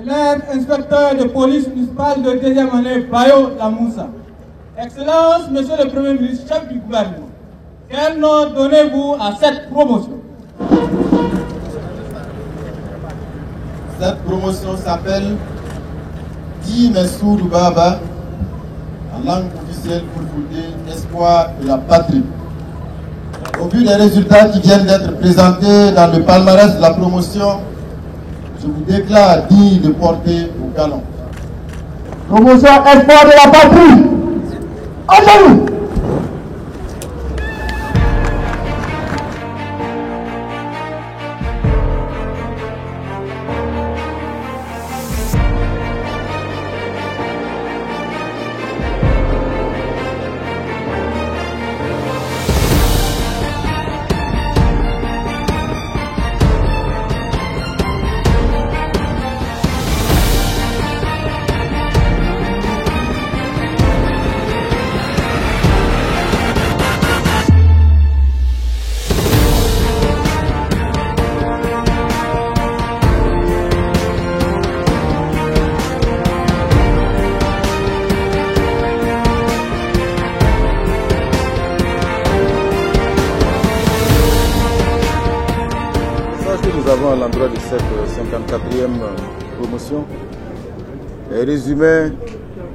élève inspecteur de police municipale de 2e année, Bayo Lamoussa. Excellence, Monsieur le Premier ministre, chef du gouvernement, quel nom donnez-vous à cette promotion? Cette promotion s'appelle Di Messoudou Baba, en langue officielle fulfulde, espoir de la patrie. Au vu des résultats qui viennent d'être présentés dans le palmarès de la promotion, je vous déclare digne de porter au galon. Promotion espoir de la patrie. Aujourd'hui. Nous avons à l'endroit de cette 54e promotion est résumé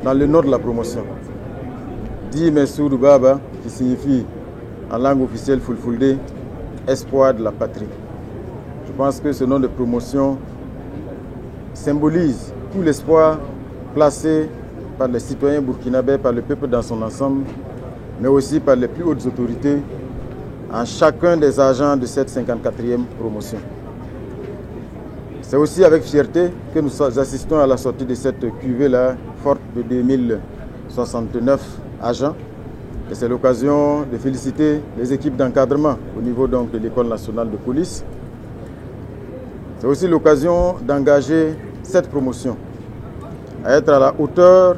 dans le nom de la promotion. Di Messoudou Baba, qui signifie en langue officielle fulfulde, espoir de la patrie. Je pense que ce nom de promotion symbolise tout l'espoir placé par les citoyens burkinabés, par le peuple dans son ensemble, mais aussi par les plus hautes autorités en chacun des agents de cette 54e promotion. C'est aussi avec fierté que nous assistons à la sortie de cette cuvée-là, forte de 2069 agents. Et c'est l'occasion de féliciter les équipes d'encadrement au niveau donc de l'École nationale de police. C'est aussi l'occasion d'engager cette promotion à être à la hauteur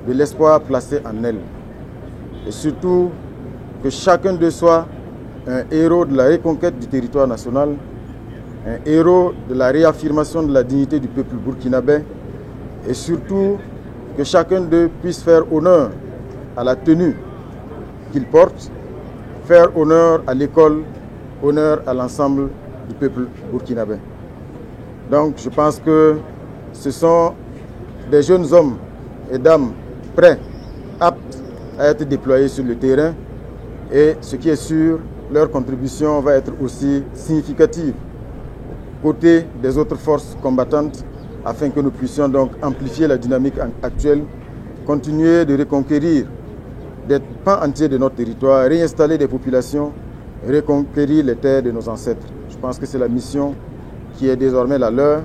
de l'espoir placé en elle. Et surtout que chacun d'eux soit un héros de la reconquête du territoire national, un héros de la réaffirmation de la dignité du peuple burkinabé et surtout que chacun d'eux puisse faire honneur à la tenue qu'il porte, faire honneur à l'école, honneur à l'ensemble du peuple burkinabé. Donc je pense que ce sont des jeunes hommes et dames prêts, aptes à être déployés sur le terrain et ce qui est sûr, leur contribution va être aussi significative côté des autres forces combattantes afin que nous puissions donc amplifier la dynamique actuelle, continuer de reconquérir des pans entiers de notre territoire, réinstaller des populations, reconquérir les terres de nos ancêtres. Je pense que c'est la mission qui est désormais la leur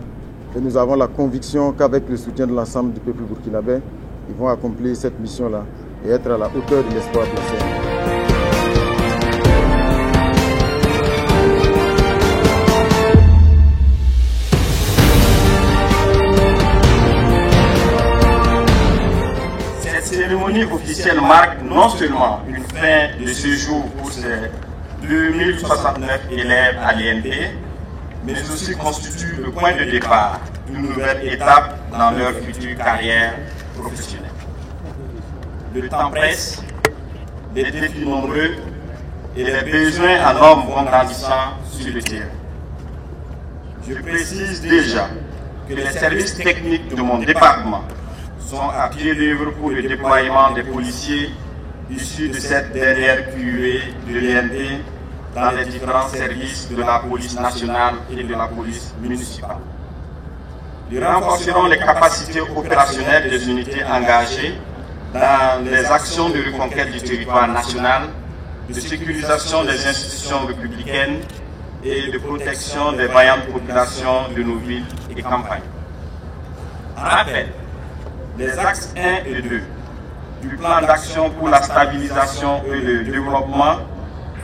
et nous avons la conviction qu'avec le soutien de l'ensemble du peuple burkinabé, ils vont accomplir cette mission-là et être à la hauteur de l'espoir placé. Cette cérémonie officielle marque non seulement une fin de séjour pour ces 2069 élèves à l'INP, mais aussi constitue le point de départ d'une nouvelle étape dans leur future carrière professionnelle. Le temps presse, les défis nombreux et les besoins en hommes vont grandissant sur le terrain. Je précise déjà que les services techniques de mon département sont à pied d'œuvre pour le déploiement des policiers issus de cette dernière cuvée de l'INP dans les différents services de la police nationale et de la police municipale. Nous renforcerons les capacités opérationnelles des unités engagées dans les actions de reconquête du territoire national, de sécurisation des institutions républicaines et de protection des vaillantes populations de nos villes et campagnes. En rappel, les axes 1 et 2 du plan d'action pour la stabilisation et le développement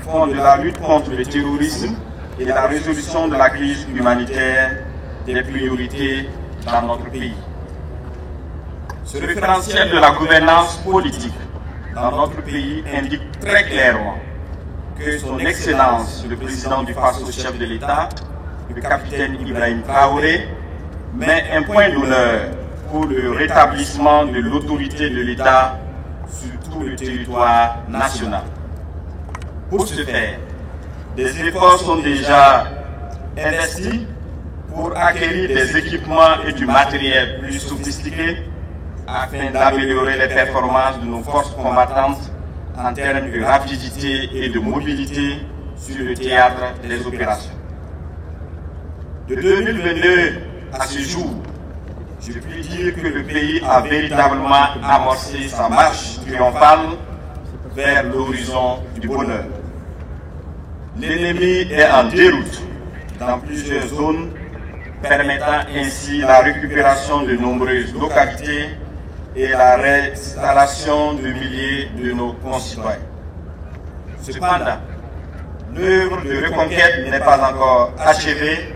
font de la lutte contre le terrorisme et de la résolution de la crise humanitaire des priorités dans notre pays. Ce référentiel de la gouvernance politique dans notre pays indique très clairement que son Excellence, le président du FASO, chef de l'État, le capitaine Ibrahim Traoré, mais un point d'honneur pour le rétablissement de l'autorité de l'État sur tout le territoire national. Pour ce faire, des efforts sont déjà investis pour acquérir des équipements et du matériel plus sophistiqués afin d'améliorer les performances de nos forces combattantes en termes de rapidité et de mobilité sur le théâtre des opérations. De 2022 à ce jour, je puis dire que le pays a véritablement amorcé sa marche triomphale vers l'horizon du bonheur. L'ennemi est en déroute dans plusieurs zones, permettant ainsi la récupération de nombreuses localités et la réinstallation de milliers de nos concitoyens. Cependant, l'œuvre de reconquête n'est pas encore achevée,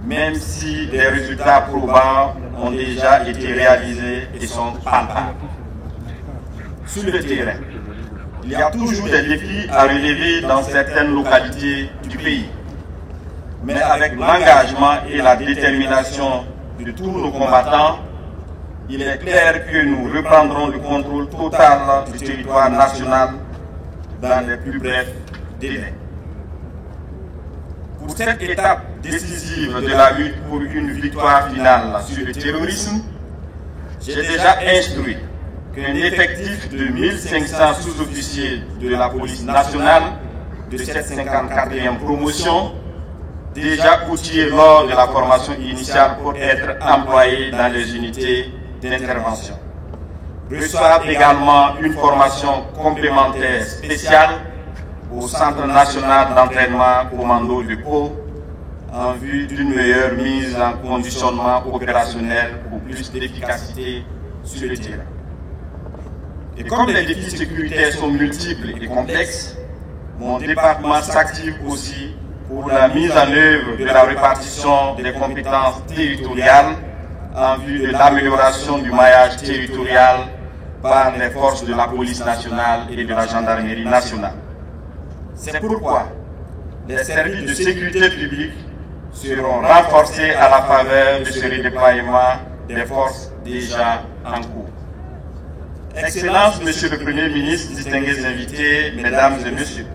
même si des résultats probants ont déjà été réalisés et sont palpables. Sur le terrain, il y a toujours des défis à relever dans certaines localités du pays. Mais avec l'engagement et la détermination de tous nos combattants, il est clair que nous reprendrons le contrôle total du territoire national dans les plus brefs délais. Pour cette étape décisive de la lutte pour une victoire finale sur le terrorisme, j'ai déjà instruit qu'un effectif de 1500 sous-officiers de la police nationale de cette 54e promotion, déjà outillés lors de la formation initiale pour être employés dans les unités d'intervention, reçoivent également une formation complémentaire spéciale au Centre national d'entraînement commando de Pau en vue d'une meilleure mise en conditionnement opérationnel pour plus d'efficacité sur le terrain. Et comme les défis sécuritaires sont multiples et complexes, mon département s'active aussi pour la mise en œuvre de la répartition des compétences territoriales en vue de l'amélioration du maillage territorial par les forces de la police nationale et de la gendarmerie nationale. C'est pourquoi les services de sécurité publique seront renforcés à la faveur de ce redéploiement des forces déjà en cours. Excellences, Monsieur le Premier ministre, distingués invités, Mesdames et Messieurs,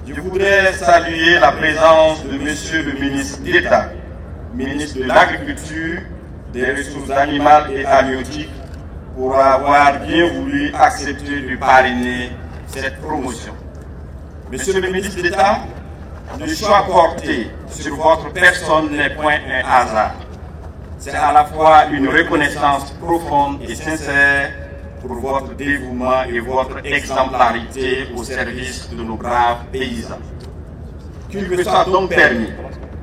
je voudrais saluer la présence de Monsieur le ministre d'État, ministre de l'Agriculture, des Ressources animales et halieutiques, pour avoir bien voulu accepter de parrainer cette promotion. Monsieur le ministre d'État, le choix porté sur votre personne n'est point un hasard. C'est à la fois une reconnaissance profonde et sincère pour votre dévouement et votre exemplarité au service de nos braves paysans. Qu'il me soit donc permis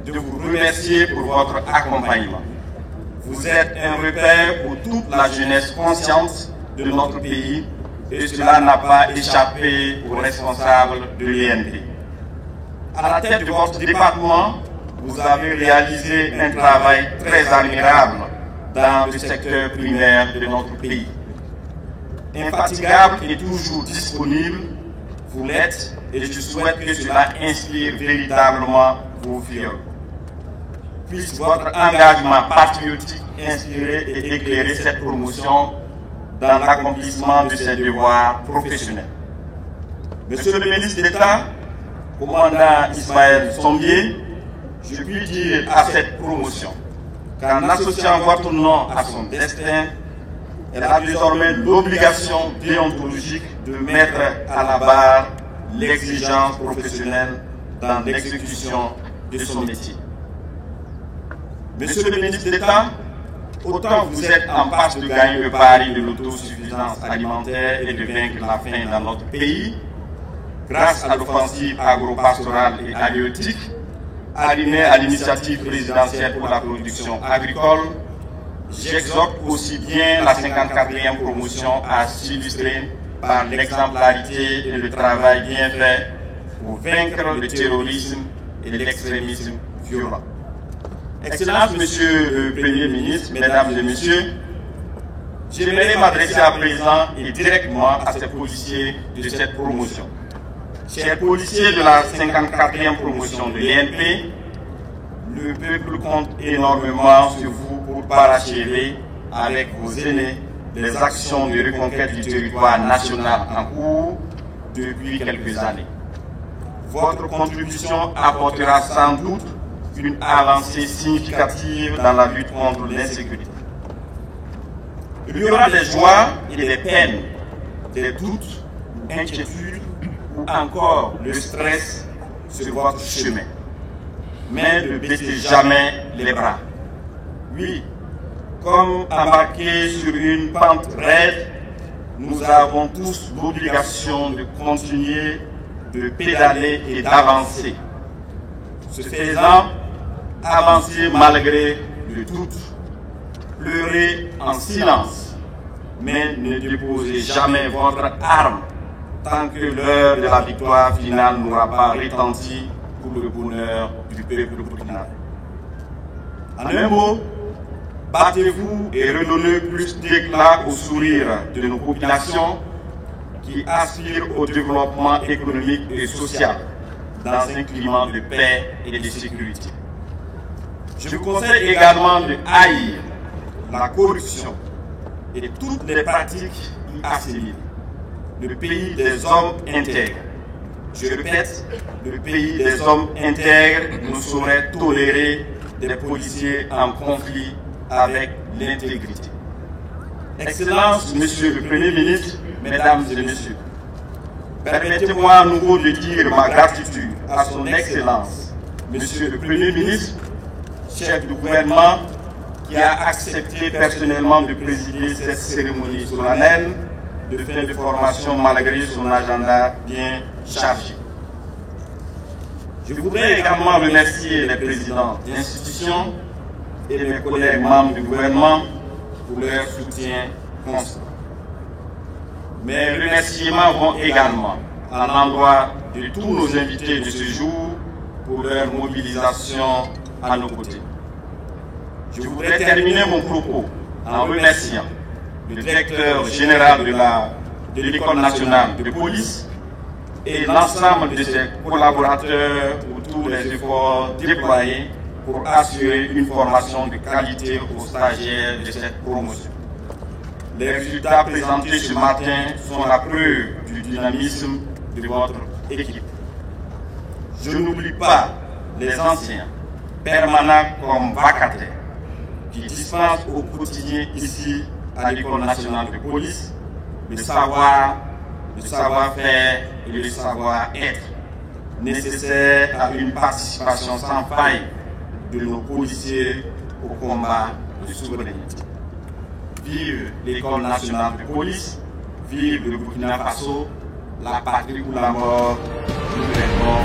de vous remercier pour votre accompagnement. Vous êtes un repère pour toute la jeunesse consciente de notre pays et cela n'a pas échappé aux responsables de l'INP. À la tête de votre département, vous avez réalisé un travail très admirable dans le secteur primaire de notre pays. Infatigable et toujours disponible, vous l'êtes et je souhaite que cela inspire véritablement vos fioles. Puisse votre engagement patriotique inspirer et éclairer cette promotion dans l'accomplissement de ses devoirs professionnels. Monsieur le ministre d'État, commandant Ismaël Sombier, je puis dire à cette promotion qu'en associant votre nom à son destin, elle a désormais l'obligation déontologique de mettre à la barre l'exigence professionnelle dans l'exécution de son métier. Monsieur le ministre d'État, autant vous êtes en passe de gagner le pari de l'autosuffisance alimentaire et de vaincre la faim dans notre pays, grâce à l'offensive agro-pastorale et halieutique, alignée à l'initiative présidentielle pour la production agricole, j'exhorte aussi bien la 54e promotion à s'illustrer par l'exemplarité et le travail bien fait pour vaincre le terrorisme et l'extrémisme violent. Excellences, Monsieur le Premier ministre, Mesdames et Messieurs, j'aimerais m'adresser à présent et directement à ces policiers de cette promotion. Chers policiers de la 54e promotion de l'INP, le peuple compte énormément sur vous pour parachever avec vos aînés les actions de reconquête du territoire national en cours depuis quelques années. Votre contribution apportera sans doute une avancée significative dans la lutte contre l'insécurité. Il y aura des joies et des peines, des doutes, inquiétudes ou encore le stress sur votre chemin. Mais ne baissez jamais les bras. Oui, comme embarqués sur une pente raide, nous avons tous l'obligation de continuer de pédaler et d'avancer. Ce faisant, avancez malgré le doute, pleurez en silence, mais ne déposez jamais votre arme tant que l'heure de la victoire finale n'aura pas retenti pour le bonheur du peuple burkinabé. En un mot, battez-vous et redonnez plus d'éclat au sourire de nos populations qui aspirent au développement économique et social dans un climat de paix et de sécurité. Je vous conseille également de haïr la corruption et toutes les pratiques y assimilées. Le pays des hommes intègres. Je répète, le pays des hommes intègres ne saurait tolérer des policiers en conflit avec l'intégrité. Excellence, Monsieur le Premier ministre, Mesdames et Messieurs, permettez-moi à nouveau de dire ma gratitude à son Excellence, Monsieur le Premier ministre, chef du gouvernement, qui a accepté personnellement de présider cette cérémonie solennelle de fin de formation malgré son agenda bien chargé. Je voudrais également remercier les présidents d'institutions et mes collègues membres du gouvernement pour leur soutien constant. Mes remerciements vont également à l'endroit de tous nos invités de ce jour pour leur mobilisation à nos côtés. Je voudrais terminer mon propos en remerciant le directeur général de l'École nationale de police et l'ensemble de ses collaborateurs pour tous les efforts déployés pour assurer une formation de qualité aux stagiaires de cette promotion. Les résultats présentés ce matin sont la preuve du dynamisme de votre équipe. Je n'oublie pas les anciens, permanents comme vacataires, qui dispensent au quotidien ici à l'École nationale de police le savoir-faire et le savoir-être nécessaires à une participation sans faille de nos policiers au combat de souveraineté. Vive l'École nationale de police, vive le Burkina Faso, la patrie ou la mort, nous répondons.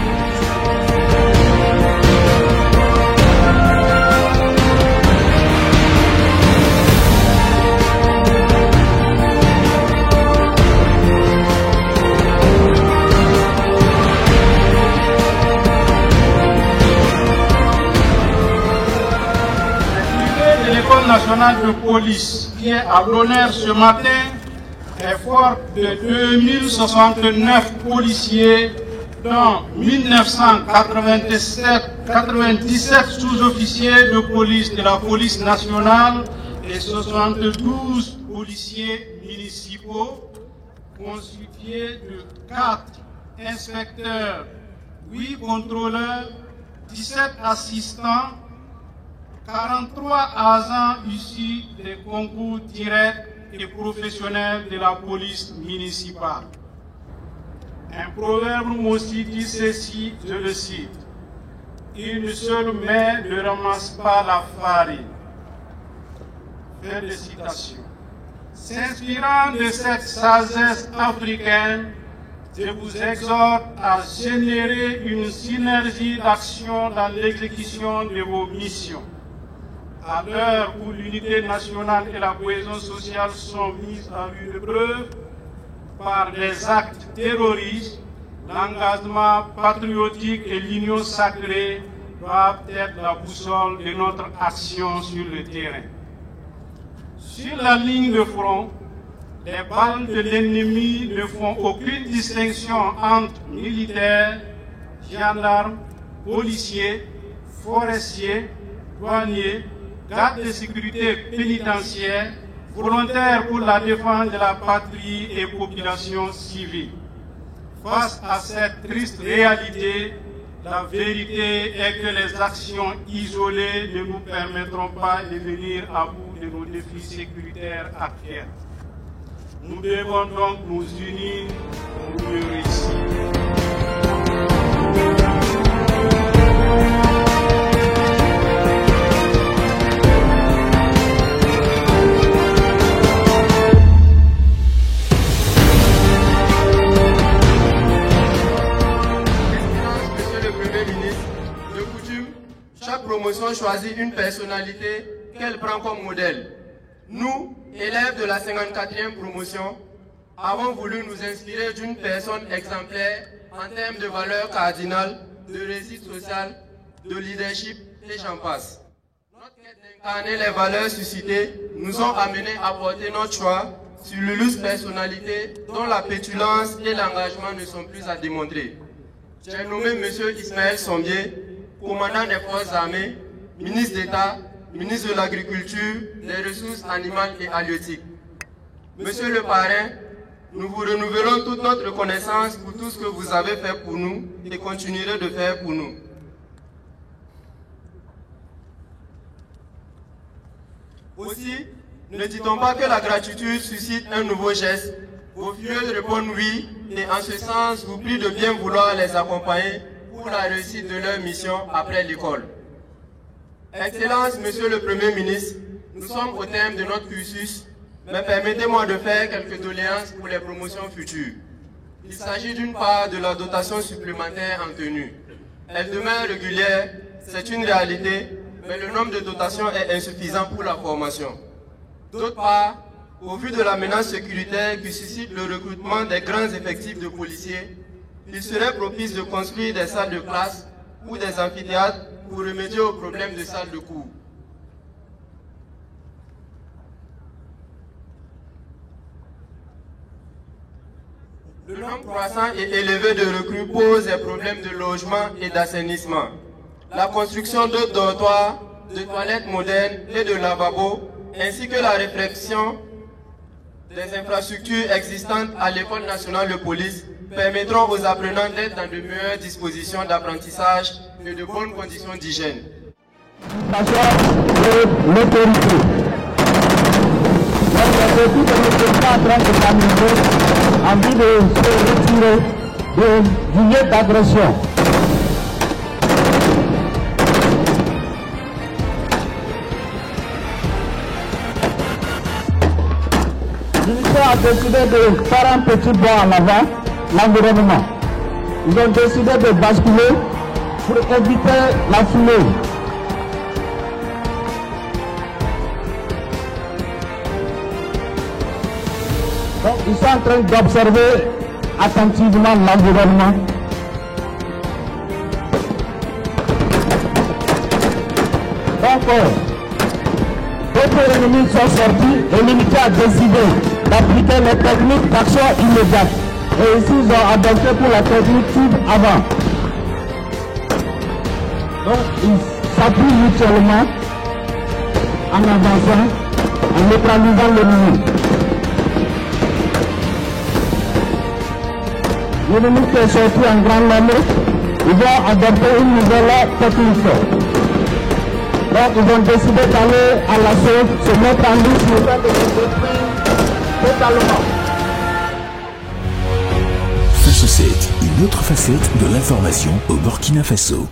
L'École nationale de police qui est à l'honneur ce matin est forte de 2069 policiers, dont 1997 sous-officiers de police de la police nationale et 72 policiers municipaux, constitués de 4 inspecteurs, 8 contrôleurs, 17 assistants, 43 agents issus des concours directs et professionnels de la police municipale. Un proverbe aussi dit ceci, je le cite: une seule main ne ramasse pas la farine. Fin de citation. S'inspirant de cette sagesse africaine, je vous exhorte à générer une synergie d'action dans l'exécution de vos missions. À l'heure où l'unité nationale et la cohésion sociale sont mises à rude épreuve par des actes terroristes, l'engagement patriotique et l'union sacrée doivent être la boussole de notre action sur le terrain. Sur la ligne de front, les balles de l'ennemi ne font aucune distinction entre militaires, gendarmes, policiers, forestiers, douaniers, gardes de sécurité pénitentiaire, volontaires pour la défense de la patrie et population civile. Face à cette triste réalité, la vérité est que les actions isolées ne nous permettront pas de venir à bout de nos défis sécuritaires actuels. Nous devons donc nous unir pour mieux réussir. Chaque promotion choisit une personnalité qu'elle prend comme modèle. Nous, élèves de la 54e promotion, avons voulu nous inspirer d'une personne exemplaire en termes de valeurs cardinales, de réussite sociale, de leadership et j'en passe. Notre quête d'incarner les valeurs suscitées nous ont amenés à porter notre choix sur l'illustre personnalité dont la pétulance et l'engagement ne sont plus à démontrer. J'ai nommé M. Ismaël Sombier, commandant des forces armées, ministre d'État, ministre de l'Agriculture, des Ressources animales et halieutiques. Monsieur le parrain, nous vous renouvelons toute notre reconnaissance pour tout ce que vous avez fait pour nous et continuerez de faire pour nous. Aussi, ne dit-on pas que la gratitude suscite un nouveau geste? Vos filles répondent oui et en ce sens, vous prie de bien vouloir les accompagner pour la réussite de leur mission après l'école. Excellence, Monsieur le Premier ministre, nous sommes au terme de notre cursus, mais permettez-moi de faire quelques doléances pour les promotions futures. Il s'agit d'une part de la dotation supplémentaire en tenue. Elle demeure régulière, c'est une réalité, mais le nombre de dotations est insuffisant pour la formation. D'autre part, au vu de la menace sécuritaire qui suscite le recrutement des grands effectifs de policiers, il serait propice de construire des salles de classe ou des amphithéâtres pour remédier aux problèmes de salles de cours. Le nombre croissant et élevé de recrues pose des problèmes de logement et d'assainissement. La construction de dortoirs, de toilettes modernes et de lavabos, ainsi que la réflexion des infrastructures existantes à l'École nationale de police permettront aux apprenants d'être dans de meilleures dispositions d'apprentissage et de bonnes conditions d'hygiène. L'autorité. Tout est en train de s'amuser en vue de se retirer du lieu d'agression. L'unité a décidé de faire un petit bond en avant, l'environnement. Ils ont décidé de basculer pour éviter la foulée. Donc, ils sont en train d'observer attentivement l'environnement. Donc, d'autres ennemis sont sortis et l'unité a décidé d'appliquer les techniques d'action immédiate. Et ici, ils ont adopté pour la technique type avant. Donc, ils s'appuient mutuellement en avançant, en neutralisant l'ennemi. L'ennemi qui est sorti en grand nombre, ils vont adopter une nouvelle technique. Donc ils ont décidé d'aller à l'assaut, se mettre en ligne pour faire des totalement. Face 7, une autre facette de l'information au Burkina Faso.